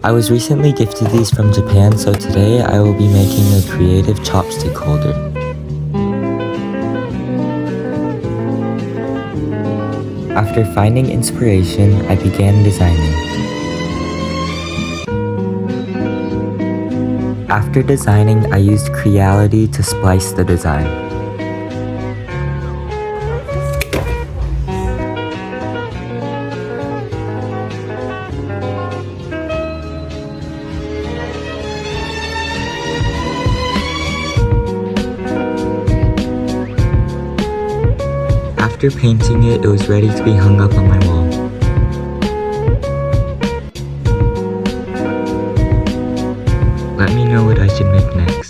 I was recently gifted these from Japan, so today I will be making a creative chopstick holder. After finding inspiration, I began designing. After designing, I used Creality to splice the design. After painting it, it was ready to be hung up on my wall. Let me know what I should make next.